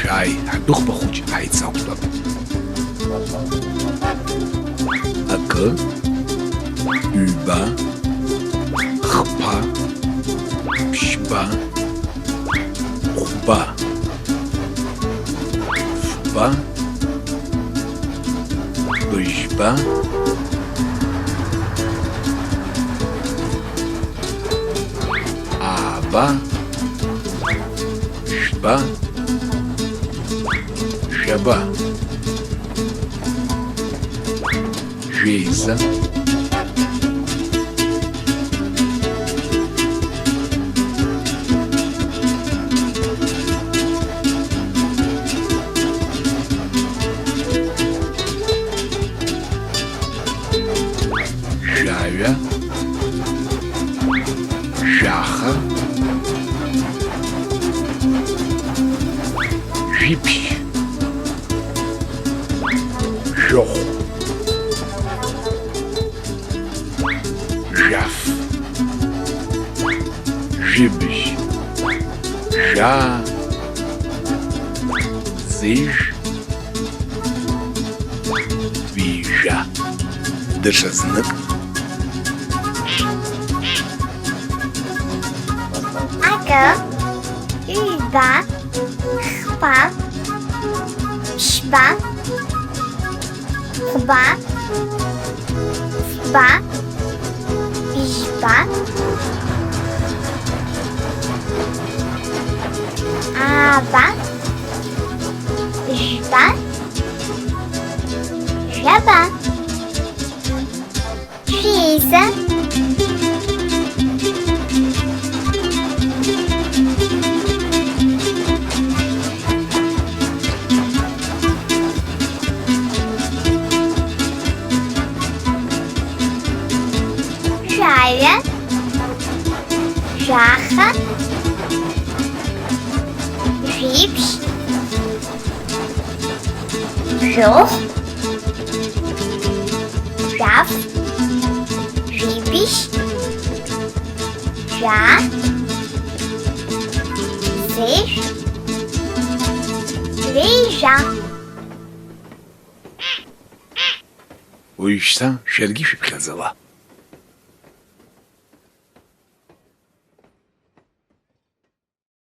Шай, дух пахуч, айцаплап. Акı, üba, хпа, пшба, хуба, фба, быжба, аба, шба, шаба, жиза, жавя, жаха, жипщ, жох, жаф, жибщ, жа, зыж, вижа. Дышазнык. Акı, üba, хпа, пшба, хуба, фба, пижба, аба, жба, жаба, жиза, жавя, жаха, жипш, жох, жаф, жибиш, жа, зыж, вижа. Uyuşsan şergi şüphelezala.